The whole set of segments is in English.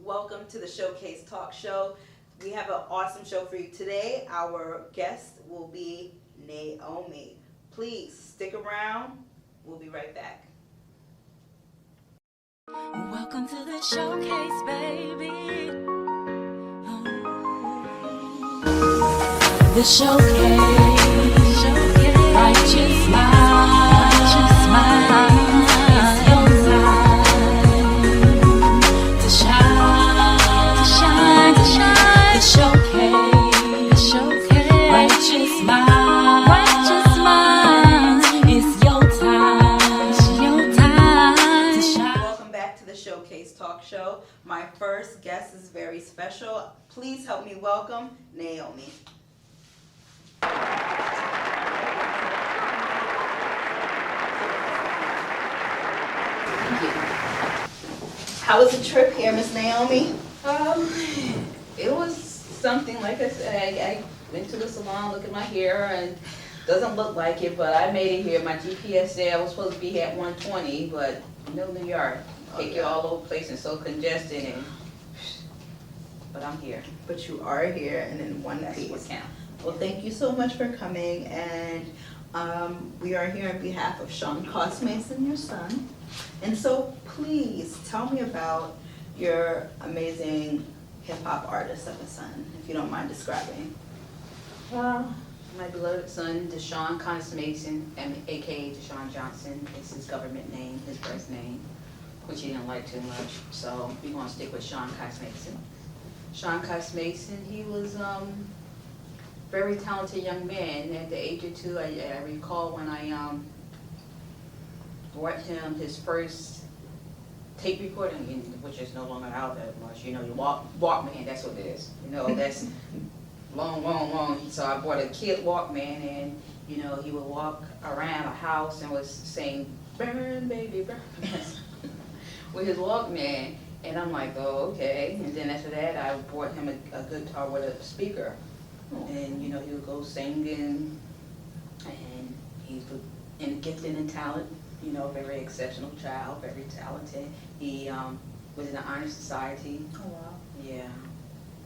Welcome to the Showcase Talk Show. We have an awesome show for you today. Our guest will be Naomi. Please stick around. We'll be right back. Welcome to the showcase, baby. The showcase, righteous minds, it's your time to shine. The showcase, righteous minds, it's your time to shine. Welcome back to the Showcase Talk Show. My first guest is very special. Please help me welcome Naomi. How was the trip here, Miss Naomi? It was something, like I said, I went to the salon, look at my hair, and doesn't look like it, but I made it here. My GPS said I was supposed to be here at 1:20, but middle of the yard. Take you all over the place and so congested, but I'm here. But you are here and in one That's piece. what counts. Well, thank you so much for coming, and we are here on behalf of Sean Cos Mason, your son. And so please tell me about your amazing hip-hop artist of a son, if you don't mind describing. My beloved son, Sean Cos Mason, aka Deshaun Johnson, is his government name, his birth name, which he didn't like too much. So we're gonna stick with Sean Cos Mason. Sean Cos Mason, he was very talented young man. At the age of 2, I recall when I bought him his first tape recording, which is no longer out that much. You know, your Walkman, that's what it is. You know, that's long. So I bought a kid Walkman, and you know, he would walk around a house and was saying, "Burn, baby, burn," with his Walkman. And I'm like, oh, okay. And then after that, I bought him a guitar with a speaker. And, you know, he would go singing, and he's gifted and talent, you know, very exceptional child, very talented. He was in the honor society. Oh, wow. Yeah.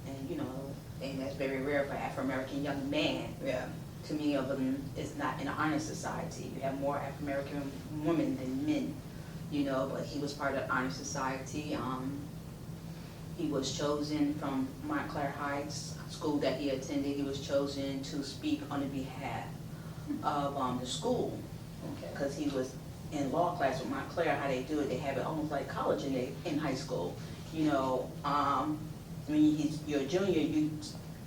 And, you know, and that's very rare for Afro-American young man. Yeah. Too many of them is not in the honor society. You have more Afro-American women than men, you know, but he was part of the honor society. He was chosen from Montclair Heights school that he attended. He was chosen to speak on the behalf of the school, because he was in law class with Montclair. How they do it, they have it almost like college in high school. You know, when you're a junior, you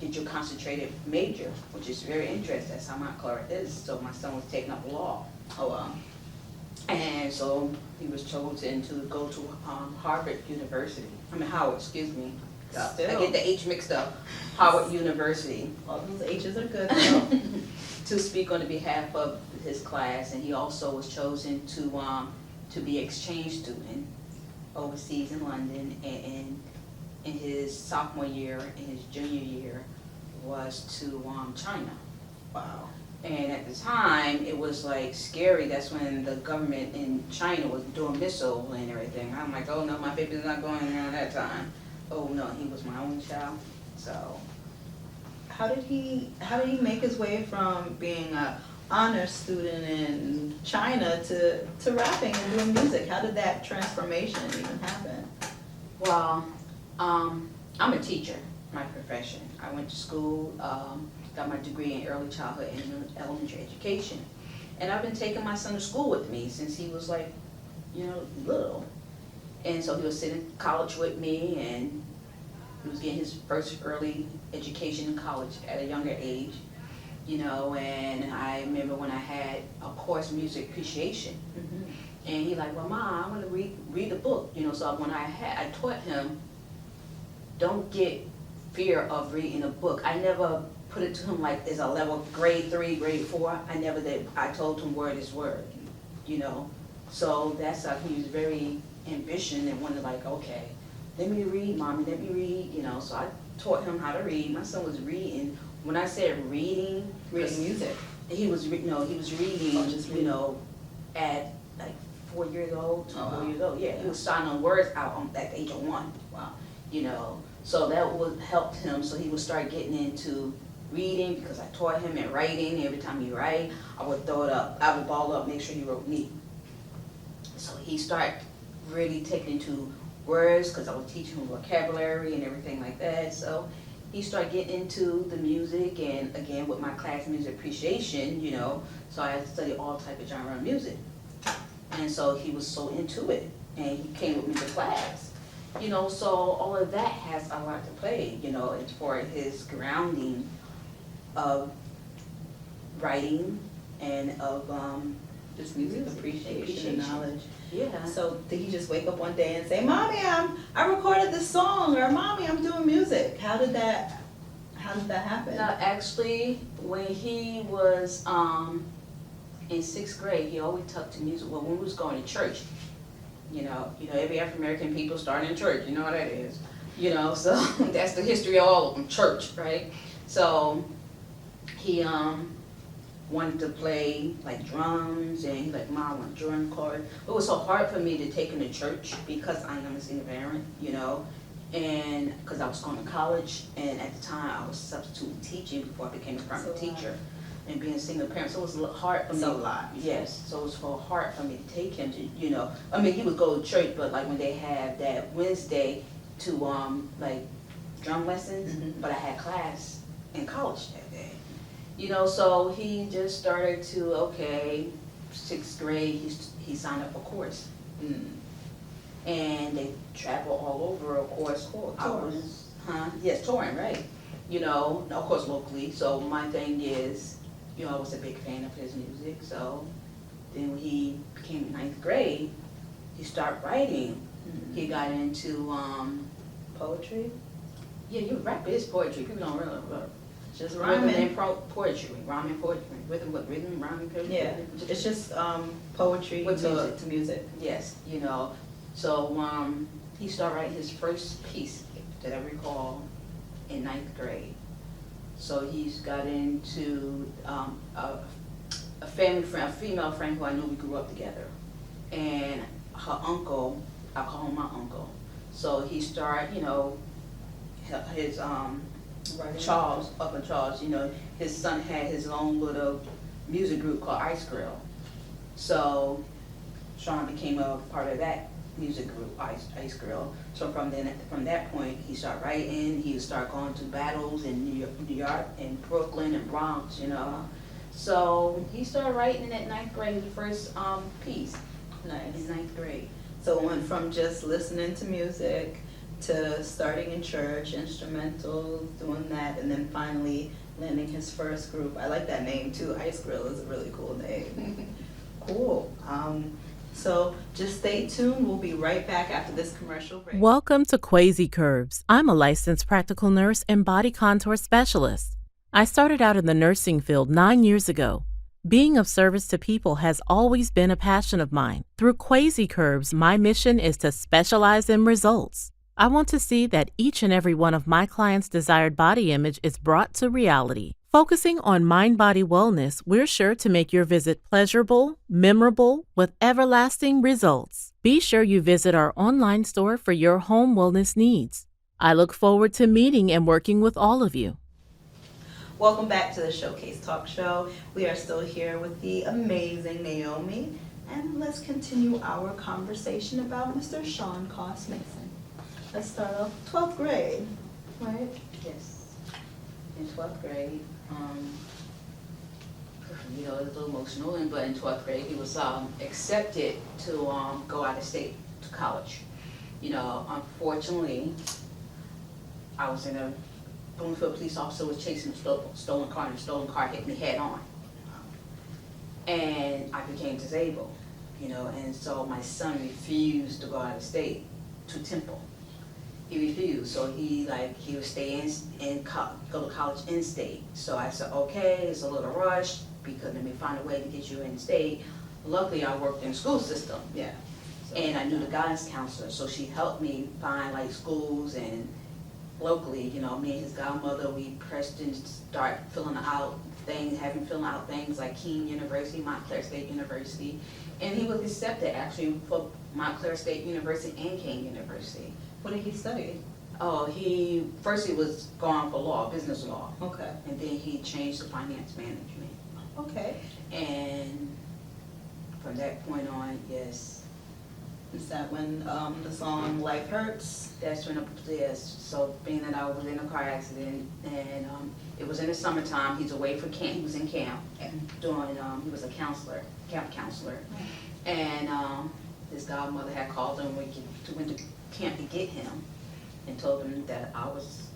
get your concentrated major, which is very interesting. That's how Montclair is. So my son was taking up law. Oh, wow. And so he was chosen to go to Howard, excuse me. Still. I get the H mixed up. Howard University. All those H's are good, though. To speak on the behalf of his class, and he also was chosen to be exchange student overseas in London, and in his sophomore year and his junior year was to China. Wow. And at the time, it was like scary. That's when the government in China was doing missiles and everything. I'm like, oh no, my baby's not going there at that time. Oh no, he was my only child. So How did he make his way from being an honor student in China to rapping and doing music? How did that transformation even happen? well, I'm a teacher, my profession. I went to school, got my degree in early childhood and elementary education. And I've been taking my son to school with me since he was like, you know, little. And so he was sitting in college with me, and he was getting his first early education in college at a younger age, you know. And I remember when I had a course, music appreciation, and he like, well, Mom, I want to read the book, you know. So when I taught him, don't get fear of reading a book. I never put it to him like as a level grade 3, grade 4. I never did. I told him word is word, you know. So that's how he was very ambitious and wanted like, okay, let me read, Mommy, let me read, you know. So I taught him how to read. My son was reading. When I said reading music. He was reading, you know, at like 4 years old, 4 years old. Yeah, he was signing words out at the age of 1. Wow. you know. So that would help him, so he would start getting into reading, because I taught him and writing. Every time he write, I would throw it up, I would ball up, make sure he wrote neat. So he started really taking into words, because I would teach him vocabulary and everything like that. So he started getting into the music, and again with my class music appreciation, you know, so I had to study all type of genre of music. And so he was so into it, and he came with me to class. You know, so all of that has a lot to play, you know, as far as his grounding of writing and of Just music appreciation and knowledge. Yeah. So did he just wake up one day and say, "Mommy, I recorded this song," or "Mommy, I'm doing music"? How did that happen? No, actually, when he was in 6th grade, he always took to music. Well, when we was going to church, you know, every African American people start in church. You know what that is, you know. So that's the history of all of them, church, right? So he wanted to play like drums, and he's like, "Mom, I want a drum chord." It was so hard for me to take him to church because I am a single parent, you know, and because I was going to college, and at the time I was substitute teaching before I became a permanent teacher, and being a single parent, so it was hard for me. It's a lot. Yes, so it was so hard for me to take him to, you know, I mean, he would go to church, but like when they have that Wednesday to like drum lessons, but I had class in college that day. You know, so he just started to, okay, 6th grade, he signed up for course. And they travel all over, of course. Yes, touring, right. You know, of course locally. So my thing is, you know, I was a big fan of his music. So then when he became 9th grade, he started writing. He got into Poetry? yeah, rap is poetry. People don't realize. Just Rhythm rhyming. and poetry, rhyming poetry, rhythm, rhyming poetry. Yeah, it's just poetry With music. to music. Yes, you know, so he started writing his first piece that I recall in 9th grade. So he's got into a family friend, a female friend who I knew we grew up together, and her uncle, I call him my uncle. So he started, you know, his Charles, up in Charles, you know, his son had his own little music group called Ice Grill. So Sean became a part of that music group, Ice Grill. So from that point, he started writing. He would start going to battles in New York, and Brooklyn and Bronx, you know. So he started writing in 9th grade, the first piece. Nice. In 9th grade. So it went from just listening to music to starting in church, instrumentals, doing that, and then finally landing his first group. I like that name too. Ice Grill is a really cool name. Cool. So just stay tuned. We'll be right back after this commercial break. Welcome to Quasi Curves. I'm a licensed practical nurse and body contour specialist. I started out in the nursing field 9 years ago. Being of service to people has always been a passion of mine. Through Quasi Curves, my mission is to specialize in results. I want to see that each and every one of my clients' desired body image is brought to reality. Focusing on mind-body wellness, we're sure to make your visit pleasurable, memorable, with everlasting results. Be sure you visit our online store for your home wellness needs. I look forward to meeting and working with all of you. Welcome back to the Showcase Talk Show. We are still here with the amazing Naomi, and let's continue our conversation about Mr. Sean Cos Mason. Let's start off 12th grade, right? Yes, in 12th grade. You know, it was a little emotional, but in 12th grade, he was accepted to go out of state to college. You know, unfortunately, I was in a Bloomfield police officer was chasing a stolen car, and the stolen car hit me head on. And I became disabled, you know, and so my son refused to go out of state to Temple. He refused, so he would stay go to college in state. So I said, okay, it's a little rush, because let me find a way to get you in state. Luckily, I worked in the school system. Yeah. And I knew the guidance counselor, so she helped me find like schools, and locally, you know, me and his godmother, we pressed and start filling out things like Keene University, Montclair State University. And he was accepted actually for Montclair State University and Keene University. What did he study? Oh, he was going for law, business law, Okay. and then he changed to finance management. Okay. And from that point on, yes, Is that when the song Life Hurts? that's when, yes, so being that I was in a car accident, and it was in the summertime, he's away for camp, he was in camp, doing, he was a counselor, camp counselor. And his godmother had called him when he went to camp to get him, and told him that I was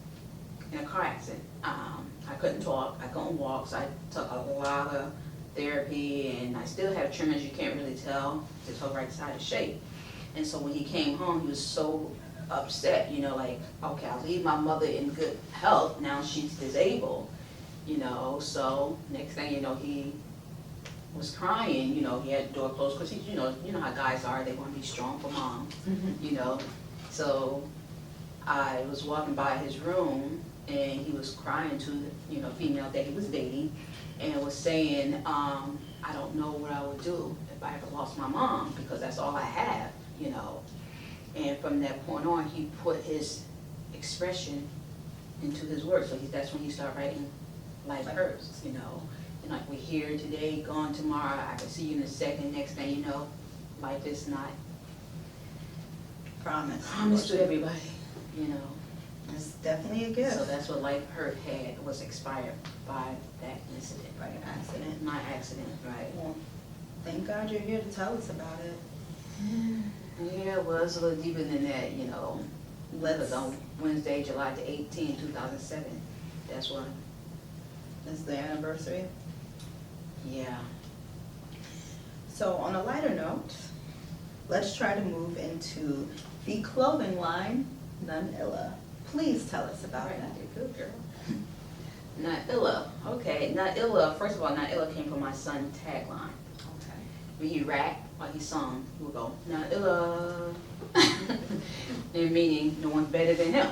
in a car accident. I couldn't talk, I couldn't walk, so I took a lot of therapy, and I still have tremors, you can't really tell, the toe right side is shaped. And so when he came home, he was so upset, you know, like, okay, I'll leave my mother in good health, now she's disabled, you know, so next thing you know, he was crying, you know, he had the door closed, because he, you know how guys are, they want to be strong for mom, you know. So I was walking by his room, and he was crying to the, you know, female that he was dating, and was saying, I don't know what I would do if I ever lost my mom, because that's all I have, you know. And from that point on, he put his expression into his work. So that's when he started writing Life Hurts, you know. And like, we're here today, gone tomorrow, I can see you in a second, next thing you know, life is not promised to everybody, you know. It's definitely a gift. So that's what Life Hurt had, was expired by that incident. By an accident. My accident, right. Well, thank God you're here to tell us about it. Yeah, it was a little deeper than that, you know. It was on Wednesday, July the 18th, 2007. That's when. It's the anniversary. Yeah. So on a lighter note, let's try to move into the clothing line, None Illa. Please tell us about All right, that. you're good, girl. Not Illa. Okay, Not Illa. First of all, Not Illa came from my son's tagline. Okay. When he rapped, while he sung, he would go, Not Illa. And meaning, no one's better than him,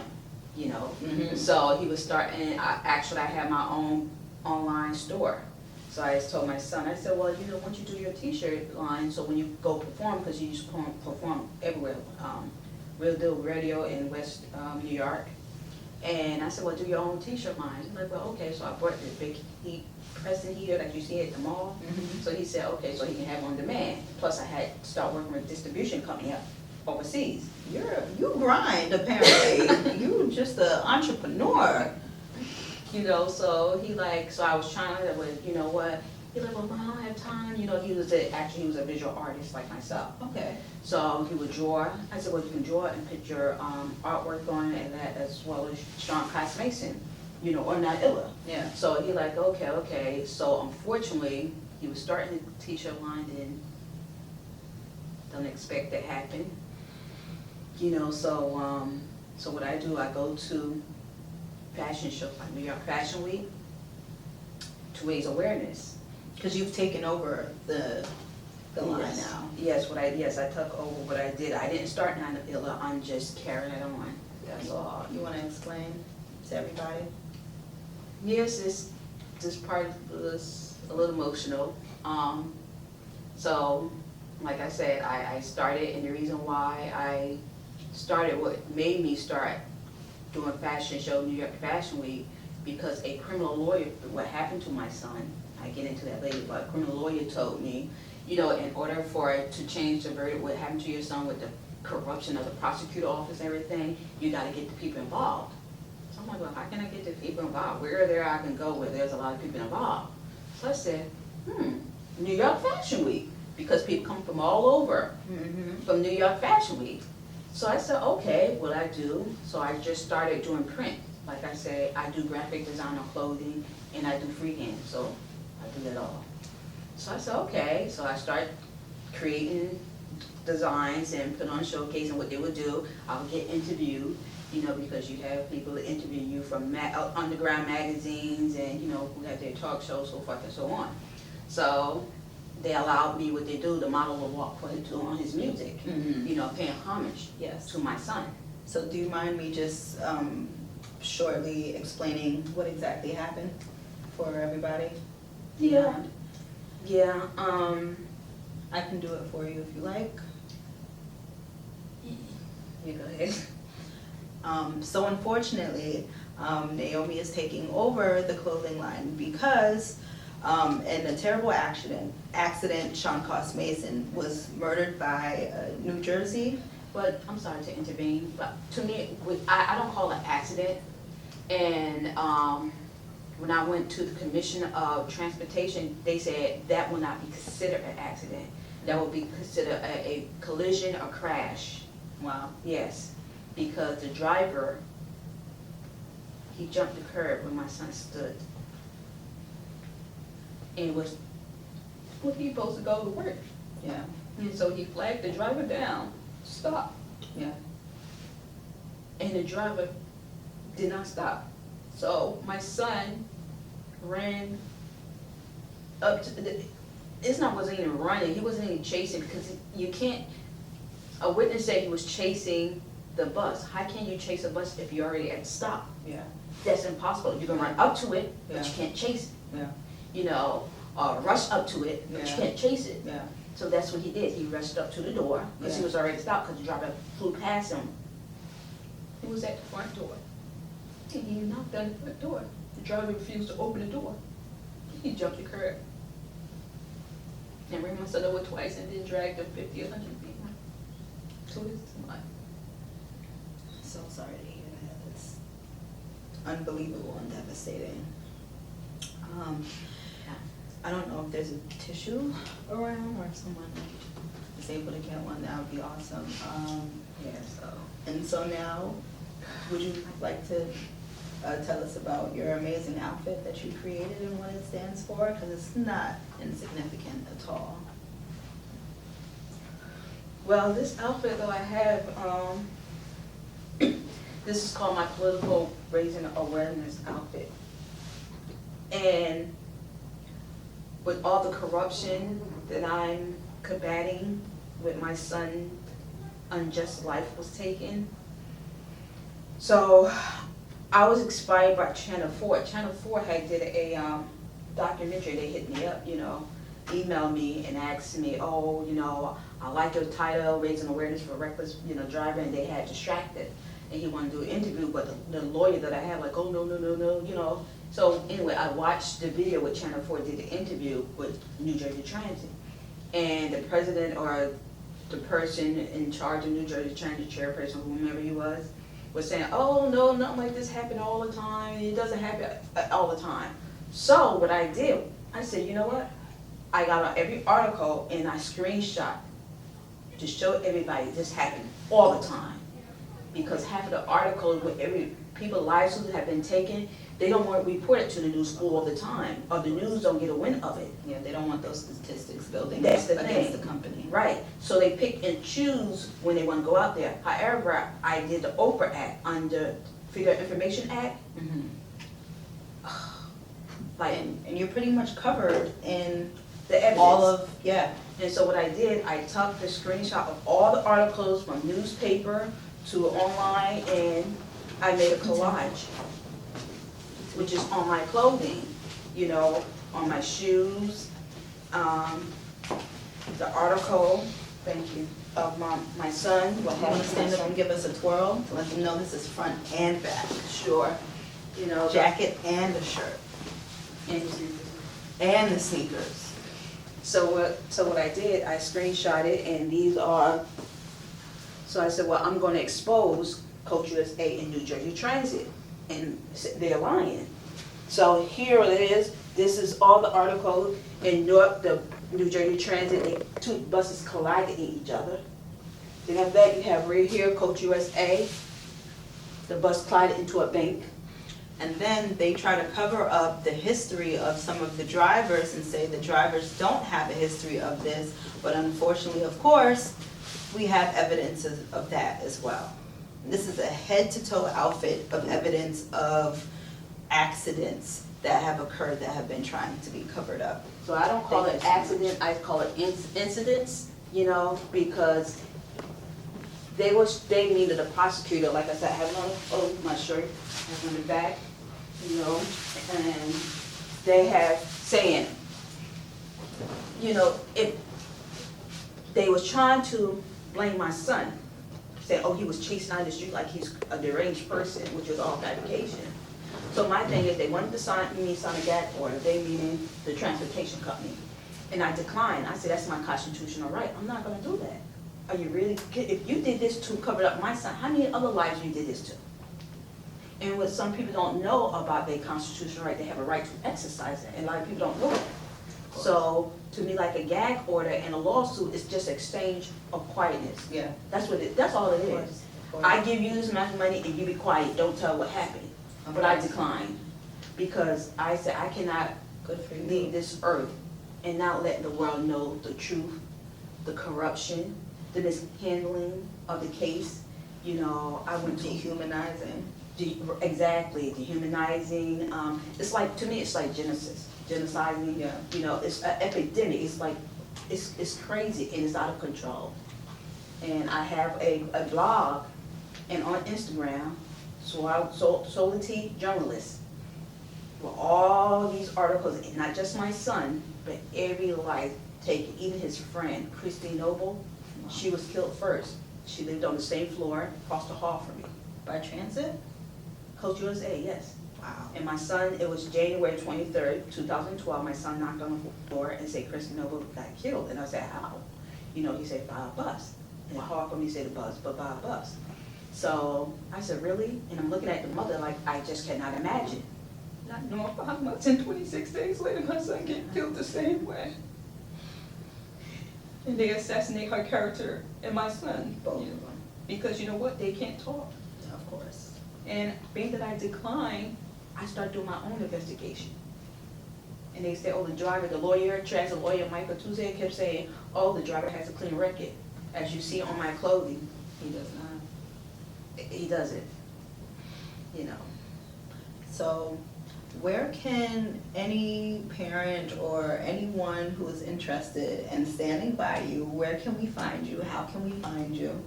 you know. Mhm. So he was starting, I had my own online store. So I just told my son, I said, well, you know, once you do your t-shirt line, so when you go perform, because you used to perform everywhere, Real Deal Radio in West New York. And I said, well, do your own t-shirt line. He's like, well, okay. So I bought this big heat pressing heater like you see at the mall. Mhm. So he said, okay, so he can have on demand. Plus I had to start working with a distribution company up overseas. You grind, apparently. You just an entrepreneur. You know, so I was trying to, well, you know what? He like, well, Mom, I don't have time. You know, he was a visual artist like myself. Okay. So he would draw. I said, well, you can draw and put your artwork on it, and that as well as Sean Cos Mason, you know, or Not Illa. Yeah. So he like, okay. So unfortunately, he was starting the t-shirt line, and don't expect that happen. You know, so what I do, I go to fashion shows like New York Fashion Week to raise awareness. Because you've taken over the line Yes. now. Yes, I took over what I did. I didn't start Not Illa, I'm just carrying it on. That's all. You want to explain to everybody? Yes, this part was a little emotional. So, like I said, I started, and the reason why I started, what made me start doing fashion show, New York Fashion Week, because a criminal lawyer, what happened to my son, I get into that later, but a criminal lawyer told me, you know, in order for it to change the verdict, what happened to your son with the corruption of the prosecutor office and everything, you gotta get the people involved. So I'm like, well, how can I get the people involved? Where there I can go where there's a lot of people involved? So I said, New York Fashion Week, because people come from all over, from New York Fashion Week. So I said, okay, what I do, so I just started doing print. Like I said, I do graphic design on clothing, and I do freehand, so I do that all. So I said, okay, so I started creating designs and put on Showcase, and what they would do, I would get interviewed, you know, because you have people that interview you from underground magazines, and, you know, who have their talk shows, so forth and so on. So they allowed me, what they do, the model will walk on his music, you know, paying homage to my son. So do you mind me just shortly explaining what exactly happened for everybody? Yeah. I can do it for you if you like. You go ahead. So unfortunately, Naomi is taking over the clothing line because in a terrible accident, Sean Cos Mason was murdered by New Jersey. But I'm sorry to intervene, but to me, I don't call it accident. And when I went to the Commission of Transportation, they said that will not be considered an accident. That will be considered a collision or crash. Wow. Yes, because the driver, he jumped the curb when my son stood. And was he supposed to go to work. Yeah. And so he flagged the driver down, stop. Yeah. And the driver did not stop. So my son ran up to wasn't even running, he wasn't even chasing, because you can't, a witness said he was chasing the bus. How can you chase a bus if you're already at the stop? Yeah. That's impossible. You can run up to it, but Yeah. you can't chase it. Yeah. You know, rush up to it, but you Yeah. can't chase it. Yeah. So that's what he did. He rushed up to the door, because he Yeah. was already stopped, because the driver flew past him. He was at the front door. And he knocked on the front door. The driver refused to open the door. He jumped the curb. And ran my son over twice and then dragged him 50, 100 feet to his life. So sorry to hear that. It's unbelievable and devastating. I don't know if there's a tissue around or if someone is able to get one. That would be awesome. Yeah, so. And so now, would you like to tell us about your amazing outfit that you created and what it stands for? Because it's not insignificant at all. Well, this outfit that I have, this is called my political raising awareness outfit. And with all the corruption that I'm combating with my son, unjust life was taken. So I was inspired by Channel 4. Channel 4 had did a documentary. They hit me up, emailed me and asked me, oh, I like your title, Raising Awareness for Reckless, Driving, and they had distracted. And he wanted to do an interview, but the lawyer that I had, like, oh, no. So anyway, I watched the video with Channel 4 did the interview with New Jersey Transit. And the president or the person in charge of New Jersey Transit, chairperson, whomever he was saying, oh, no, nothing like this happen all the time. It doesn't happen all the time. So what I did, I said, you know what? I got on every article and I screenshot to show everybody this happened all the time. Because half of the articles with people's lives who have been taken, they don't want to report it to the news all the time, or the news don't get a wind of it. Yeah, they don't want those statistics building That's the against thing. the company. Right, so they pick and choose when they want to go out there. However, I did the Oprah Act under Freedom of Information Act. Like, And you're pretty much covered in the evidence. all of, yeah. And so what I did, I took the screenshot of all the articles from newspaper to online, and I made a collage, which is on my clothing, on my shoes, the article, thank you, of my son. You want to stand up and give us a twirl to let them know this is front and back? Sure. Jacket and a shirt. And the sneakers. So what I did, I screenshot it, and these are, so I said, well, I'm going to expose Coach USA and New Jersey Transit, and they're lying. So here it is. This is all the articles in the New Jersey Transit. Two buses collided in each other. Then after that, you have right here, Coach USA. The bus collided into a bank. And then they try to cover up the history of some of the drivers and say the drivers don't have a history of this, but unfortunately, of course, we have evidence of that as well. This is a head-to-toe outfit of evidence of accidents that have occurred that have been trying to be covered up. So I don't call it accident, I call it incidents, because they needed a prosecutor, like I said, I have it on my shirt, I have it on the back, and they have saying, if they was trying to blame my son, saying, oh, he was chasing out the street like he's a deranged person, which was all fabrication. So my thing is, they wanted to sign a gag order, they meaning the transportation company. And I declined. I said, that's my constitutional right. I'm not gonna do that. Are you really, if you did this to cover up my son, how many other lives you did this to? And what some people don't know about their constitutional right, they have a right to exercise it, and a lot of people don't know that. So, to me, like a gag order and a lawsuit is just exchange of quietness. Yeah. That's all it is. I give you this amount of money and you be quiet, don't tell what happened. But I declined, because I said I cannot Good for you. leave this earth and not let the world know the truth, the corruption, the mishandling of the case. You know, I went to Dehumanizing. exactly, dehumanizing. It's like, to me, it's like genociding. Yeah. You know, it's an epidemic. It's like, it's crazy and it's out of control. And I have a blog and on Instagram, Solity Journalist, with all these articles, and not just my son, but every life taken, even his friend, Christine Noble, she was killed first. She lived on the same floor, across the hall from me. By transit? Coach USA, yes. Wow. And my son, it was January 23rd, 2012, my son knocked on the door and said, Christine Noble got killed. And I said, how? You know, he said, by a bus. And hard for me to say the bus, but by a bus. So I said, really? And I'm looking at the mother like, I just cannot imagine. Not knowing 5 months and 26 days later, my son get killed the same way. And they assassinate her character and my son. Both You know, of them. because you know what? They can't talk. Yeah, of course. And being that I declined, I started doing my own investigation. And they said, oh, the lawyer, transit lawyer, Michael Tuesday, kept saying, oh, the driver has a clean record. As you see on my clothing, he does not. He doesn't, you know. So, where can any parent or anyone who is interested in standing by you, where can we find you? How can we find you?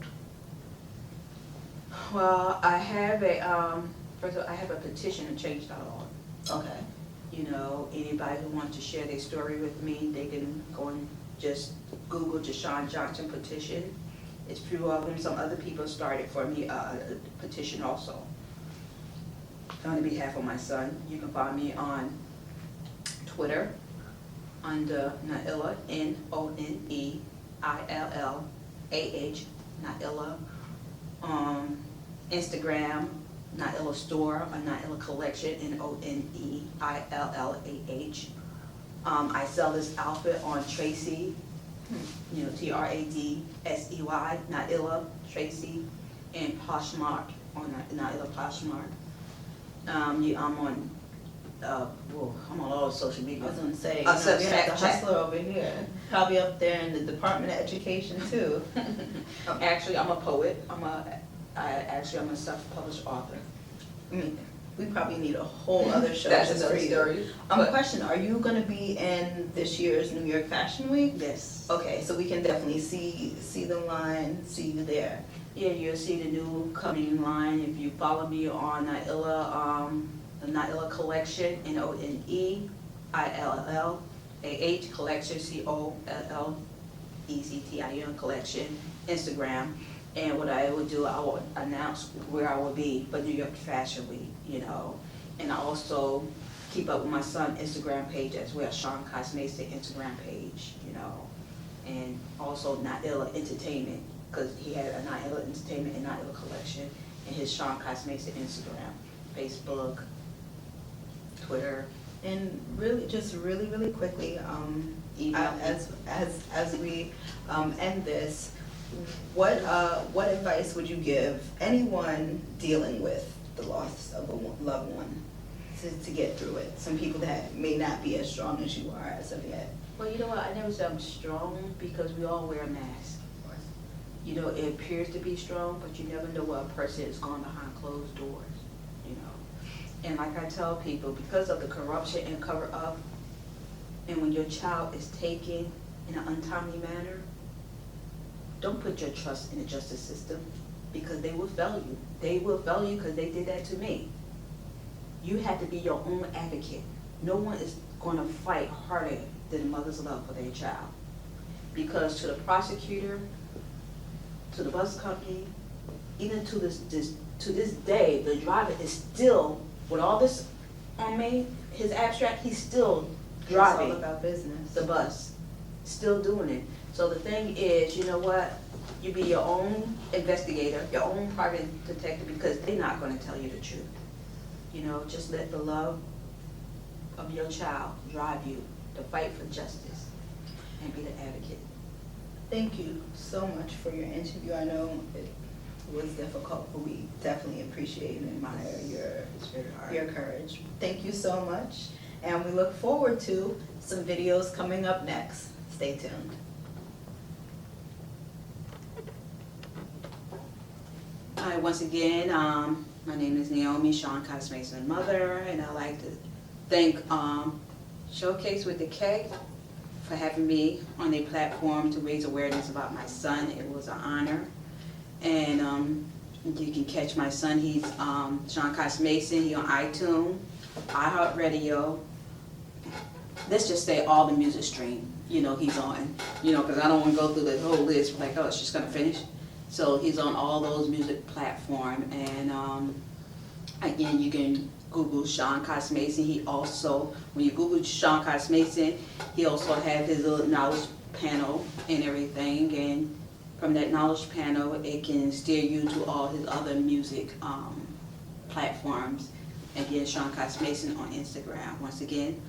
Well, I have first of all, I have a petition to change.org. Okay. You know, anybody who wants to share their story with me, they can go and just Google Deshaun Johnson petition. It's few of them. Some other people started for me a petition also on behalf of my son. You can find me on Twitter under Naila, Noneillah, Naila. Instagram, Naila Store, or Naila Collection, Noneillah. I sell this outfit on Tracy, you know, Tradsey, Naila, Tracy, and Poshmark, on Naila Poshmark. I'm on, I'm on all social media. I was gonna say, Uh, you know, we have the Snapchat. hustler over here, probably up there in the Department of Education too. Actually, I'm a poet. I'm a self-published author. I mean, we probably need a whole other show That's just for another you. story. But- Question, are you gonna be in this year's New York Fashion Week? Yes. Okay, so we can definitely see the line, see you there. Yeah, you'll see the new coming line if you follow me on Naila, the Naila Collection, Noneillah Collection, Collectin Collection, Instagram. And what I will do, I will announce where I will be for New York Fashion Week, you know. And I also keep up with my son's Instagram page as well, Sean Cos Mason Instagram page, you know. And also Naila Entertainment, because he had a Naila Entertainment and Naila Collection, and his Sean Cos Mason Instagram, Facebook, Twitter. And really, just really quickly, Email. as we end this, what advice would you give anyone dealing with the loss of a loved one to get through it? Some people that may not be as strong as you are as of yet. Well, you know what, I never said I'm strong because we all wear masks. You know, it appears to be strong, but you never know what a person is going behind closed doors, you know. And like I tell people, because of the corruption and cover-up, and when your child is taken in an untimely manner, don't put your trust in the justice system, because they will fail you. They will fail you because they did that to me. You have to be your own advocate. No one is going to fight harder than a mother's love for their child. Because to the prosecutor, to the bus company, even to this day, the driver is still, with all this on me, his abstract, he's still driving It's all about business. the bus, still doing it. So the thing is, you know what? You be your own investigator, your own private detective, because they're not gonna tell you the truth. You know, just let the love of your child drive you to fight for justice and be the advocate. Thank you so much for your interview. I know it was difficult, but we definitely appreciate and admire It's very hard. your courage. Thank you so much, and we look forward to some videos coming up next. Stay tuned. Hi, once again, my name is Naomi, Sean Cos Mason's mother, and I'd like to thank Showcase with the K for having me on their platform to raise awareness about my son. It was an honor. And you can catch my son, he's Sean Cos Mason, he's on iTunes, iHeartRadio. Let's just say all the music stream, you know, he's on, you know, because I don't want to go through the whole list like, oh, it's just going to finish. So he's on all those music platforms, and again, you can Google Sean Cos Mason. He also, when you Google Sean Cos Mason, he also has his little knowledge panel and everything, and from that knowledge panel, it can steer you to all his other music platforms. Again, Sean Cos Mason on Instagram. Once again.